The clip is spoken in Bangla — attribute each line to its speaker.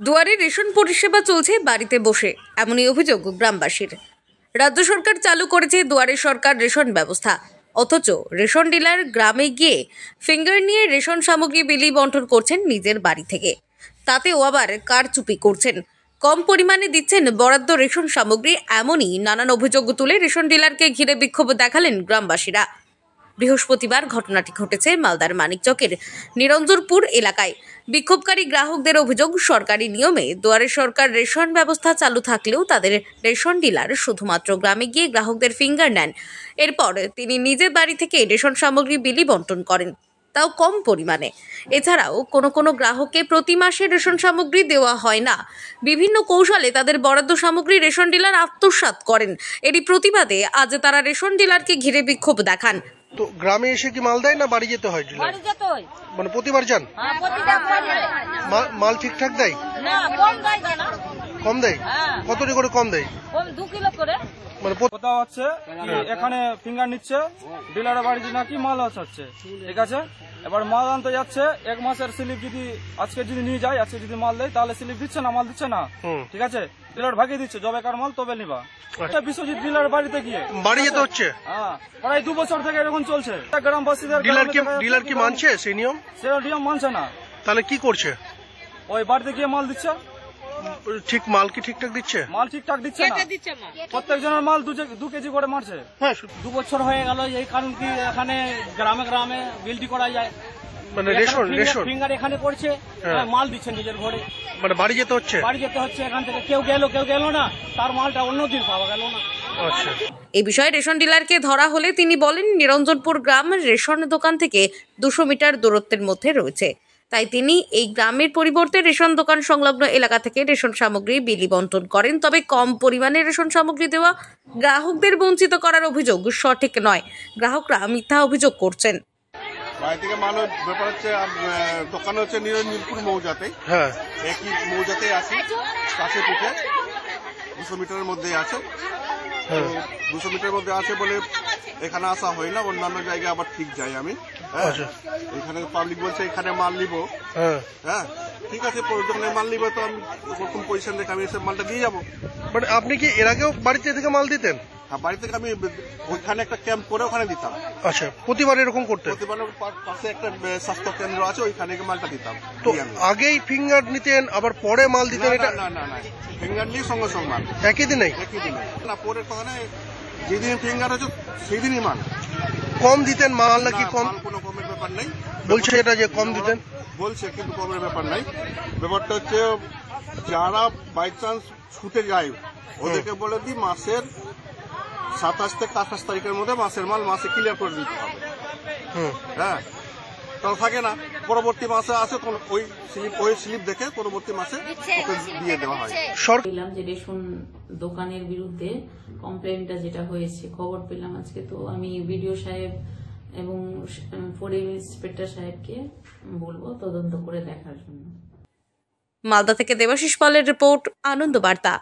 Speaker 1: দুয়ারে রেশন পরিষেবা চলছে বাড়িতে বসে, এমনই অভিযোগ গ্রামবাসীর। রাজ্য সরকার চালু করেছে দুয়ারে সরকার রেশন ব্যবস্থা, অথচ রেশন ডিলার গ্রামে গিয়ে ফিঙ্গার নিয়ে রেশন সামগ্রী বিলি বন্টন করছেন নিজের বাড়ি থেকে। তাতেও আবার কারচুপি করছেন, কম পরিমাণে দিচ্ছেন বরাদ্দ রেশন সামগ্রী। এমনই নানান অভিযোগ তুলে রেশন ডিলারকে ঘিরে বিক্ষোভ দেখালেন গ্রামবাসীরা। বৃহস্পতিবার ঘটনাটি ঘটেছে মালদার মানিকচকের নিরঞ্জনপুর এলাকায়। বিক্ষোভকারী গ্রাহকদের অভিযোগ, সরকারি নিয়মে দুয়ারে সরকার রেশন ব্যবস্থা চালু থাকলেও তাদের রেশন ডিলার শুধুমাত্র গ্রামে গিয়ে গ্রাহকদের ফিঙ্গার নেন। এরপর তিনি নিজের বাড়ি থেকে রেশন সামগ্রী বিলি বন্টন করেন, তাও কম পরিমাণে। এছাড়াও কোনো কোনো গ্রাহককে প্রতি মাসে রেশন সামগ্রী দেওয়া হয় না। বিভিন্ন কৌশলে তাদের বরাদ্দ সামগ্রী রেশন ডিলার আত্মসাৎ করেন। এরই প্রতিবাদে আজ তারা রেশন ডিলারকে ঘিরে বিক্ষোভ দেখান।
Speaker 2: তো গ্রামে এসে কি মাল দেয় না বাড়ি যেতে হয়?
Speaker 3: বাড়ি যেতে হয়।
Speaker 2: মানে প্রতিবার যান?
Speaker 3: হ্যাঁ, প্রতিবার করে।
Speaker 2: মাল ঠিকঠাক দেয়?
Speaker 3: না, কম দেয় না।
Speaker 2: কম দেয়?
Speaker 3: হ্যাঁ।
Speaker 2: কতটি করে কম দেয়?
Speaker 3: কম 2 কিলো করে।
Speaker 2: মানে
Speaker 4: কথা হচ্ছে কি এখানে ফিঙ্গার নিচ্ছে, ডিলারের বাড়িতে নাকি মাল আসাচ্ছে, ঠিক আছে। এবার মাল আনতে যাচ্ছে, 1 মাসের স্লিপ যদি আজকে যদি নিয়ে যায়, আজকে যদি মাল দেয় তাহলে স্লিপ দিচ্ছে না, মাল দিচ্ছে না, ঠিক আছে। ডিলার ভাগিয়ে দিচ্ছে, যবেকার মাল তবে নিবা। এটা বিশ্বজিৎ ডিলারের বাড়িতে গিয়ে
Speaker 2: বাড়ি যেতে হচ্ছে।
Speaker 4: হ্যাঁ, প্রায় 2 বছর থেকে এরকম চলছে। গ্রামবাসীদের
Speaker 2: ডিলার কি মানছে সেই নিয়ম?
Speaker 4: সেটা নিয়ম মানছে না,
Speaker 2: তাহলে কি করছে?
Speaker 4: ওই বাড়িতে গিয়ে মাল দিচ্ছে।
Speaker 2: ঠিক মাল কি ঠিকঠাক দিচ্ছে?
Speaker 4: মাল ঠিকঠাক দিচ্ছে না, প্রত্যেকজনের মাল 2 কেজি করে মারছে।
Speaker 2: হ্যাঁ,
Speaker 5: 2 বছর হয়ে গেল। এই কারণ কি এখানে গ্রামে গ্রামে বিলটি করা যায়,
Speaker 2: মানে রেশন
Speaker 5: ফিঙ্গার এখানে পড়ছে, মাল দিচ্ছে নিজের ঘরে,
Speaker 2: মানে বাড়ি যেতে হচ্ছে।
Speaker 5: বাড়ি যেতে হচ্ছে। এখান থেকে কেউ গেল না, তার মালটা অন্যদিন পাওয়া গেল না।
Speaker 2: আচ্ছা,
Speaker 1: এই বিষয়ে রেশন ডিলারকে ধরা হলে তিনি বলেন, নিরঞ্জনপুর গ্রাম রেশন দোকান থেকে 200 মিটার দূরত্বের মধ্যে রয়েছে, তাই তিনি এই গ্রামের পরিবর্তে রেশন দোকান সংলগ্ন এলাকা থেকে রেশন সামগ্রী বিলি বন্টন করেন। তবে কম পরিমাণে রেশন সামগ্রী দেওয়া গ্রাহকদের বঞ্চিত করার অভিযোগ সঠিক নয়। গ্রাহকরা মিথ্যা অভিযোগ করছেন।
Speaker 6: বাড়ি থেকে মাল ব্যাপার হচ্ছে, দোকান হচ্ছে নিরঞ্জনপুর মৌজাতে।
Speaker 2: হ্যাঁ,
Speaker 6: একই মৌজাতেই আছি, কাছে পিঠে 200 মিটারের মধ্যে আছে। 200 মিটারের মধ্যে আছে বলে এখানে আসা হয় না, অন্যান্য জায়গায় আবার ঠিক যাই আমি। হ্যাঁ, এখানে পাবলিক বলছে এখানে মাল নিব। হ্যাঁ, ঠিক আছে, যখন মাল নিব তো আমি প্রথম পজিশন দেখে আমি এসে মালটা দিয়ে যাবো।
Speaker 2: মানে আপনি কি এর আগেও বাড়িতে থেকে মাল দিতেন?
Speaker 6: হ্যাঁ, বাড়ি থেকে আমি ওইখানে একটা ক্যাম্প করে ওখানে দিতাম।
Speaker 2: আচ্ছা, প্রতিবার এরকম করতেন?
Speaker 6: প্রতিবার পাশে একটা স্বাস্থ্য কেন্দ্র আছে, ওইখানে মালটা দিতাম।
Speaker 2: তো আগেই ফিঙ্গার নিতেন আবার পরে মাল দিতেন? এটা
Speaker 6: না, ফিঙ্গার নিয়ে সঙ্গে সঙ্গে মাল
Speaker 2: একই দিনে
Speaker 6: না, পরের কথা না, যেদিন ফিঙ্গার হচ্ছে সেদিনই মাল।
Speaker 2: কম দিতেন মাল নাকি? কম
Speaker 6: কোনো কমের ব্যাপার নেই
Speaker 2: বলছে, এটা যে কম দিতেন
Speaker 6: বলছে, কিন্তু কমের ব্যাপার নাই। ব্যাপারটা হচ্ছে যারা বাই চান্স ছুটে যায় ওদেরকে বলে দিই মাসের 27 থেকে 28 তারিখের মধ্যে মাসের মাল মাসে ক্লিয়ার করে দিতে হবে। হ্যাঁ, তাহলে থাকে না, পরবর্তী মাসে আসে ওই স্লিপ দেখে পরবর্তী মাসে দিয়ে দেওয়া হয়।
Speaker 7: পেলাম যে রেশন দোকানের বিরুদ্ধে কমপ্লেনটা যেটা হয়েছে খবর পেলাম আজকে, তো আমি বিডিও সাহেব এবং ফরেন ইন্সপেক্টর সাহেবকে বলবো তদন্ত করে দেখার জন্য।
Speaker 1: মালদা থেকে দেবাশিস পালের রিপোর্ট, আনন্দ বার্তা।